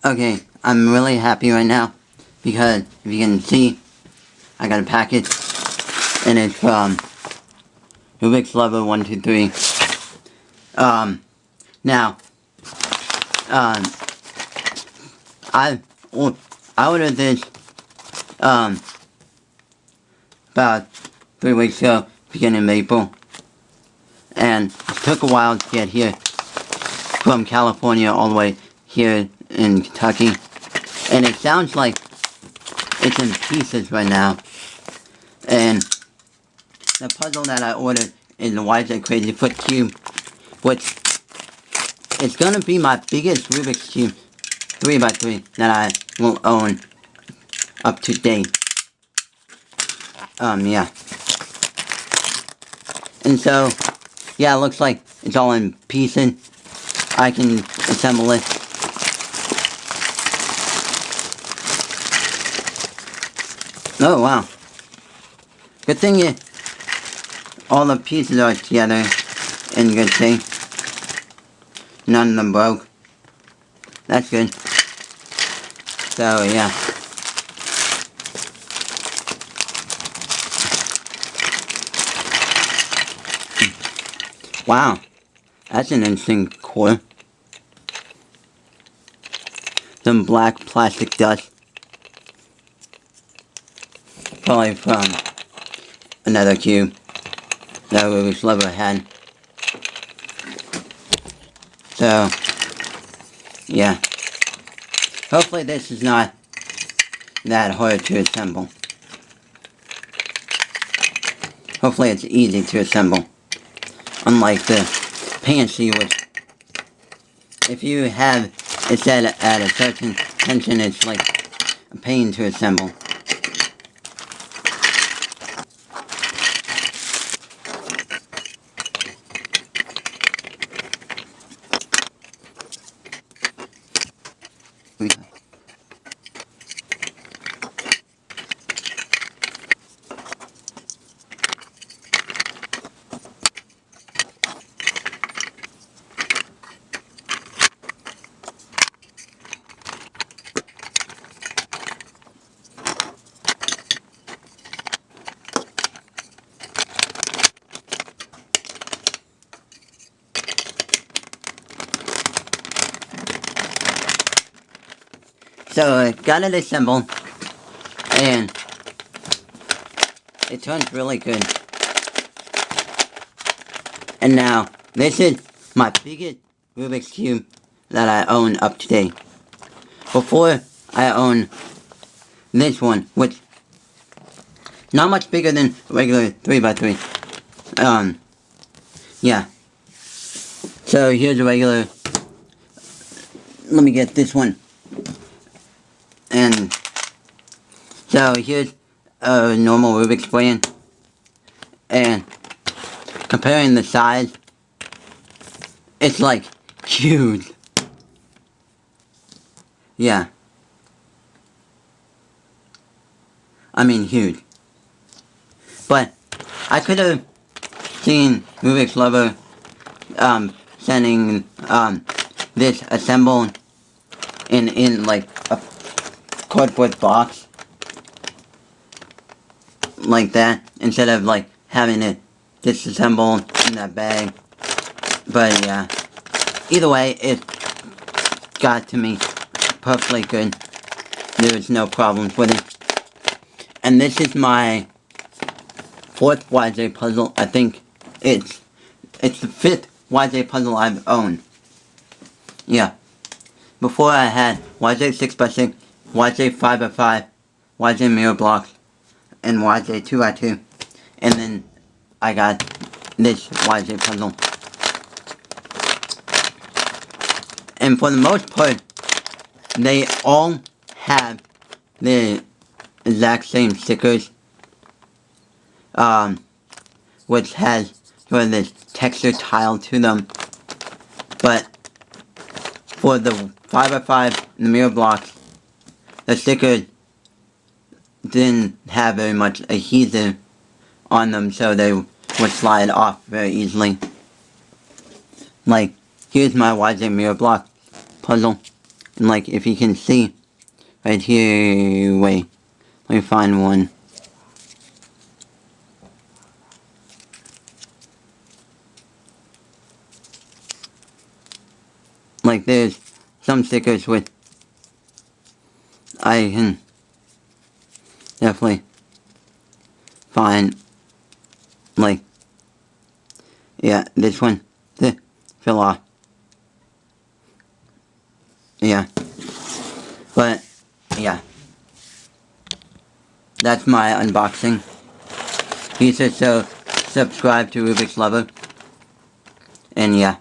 Okay, I'm really happy right now because if you can see, I got a package and it's from rubixluver123. Now, I ordered this about 3 weeks ago, beginning of April, and it took a while to get here from California all the way here in Kentucky, and it sounds like it's in pieces right now. And the puzzle that I ordered is the Why Is It Crazy Foot Cube, which is gonna be my biggest Rubik's Cube 3x3 that I will own up to date. Yeah. And so, yeah, it looks like it's all in pieces. I can assemble it. Oh, wow. Good thing all the pieces are together in good shape. None of them broke. That's good. So, yeah. Wow. That's an interesting core. Some black plastic dust. Probably from another cube that rubixluver had. So, yeah. Hopefully this is not that hard to assemble. Hopefully it's easy to assemble. Unlike the pantry, which, if you have it set at a certain tension, it's like a pain to assemble. So I got it assembled, and it turns really good. And now, this is my biggest Rubik's Cube that I own up to date. Before, I owned this one, which not much bigger than regular 3x3. Yeah. So here's a regular, let me get this one. And so here's a normal Rubik's brand, and comparing the size, it's like huge. Yeah. I mean huge. But I could have seen rubixluver sending this assembled in like a cardboard box like that, instead of like having it disassembled in that bag. But yeah, either way, it got to me perfectly good. There was no problems with it. And this is my 4th YJ puzzle. I think it's the 5th YJ puzzle I've owned. Yeah. Before I had YJ 6x6, YJ 5x5, YJ mirror blocks, and YJ 2x2, and then I got this YJ puzzle. And for the most part, they all have the exact same stickers, which has sort of this texture tile to them. But for the 5x5 and the mirror blocks, the stickers didn't have very much adhesive on them, so they would slide off very easily. Like, here's my YJ mirror block puzzle. And like, if you can see, right here, wait, let me find one. Like, there's some stickers with, I can definitely find, like, yeah, this one, the fell off. Yeah. But, yeah. That's my unboxing. Please also subscribe to Rubik's Lover. And yeah.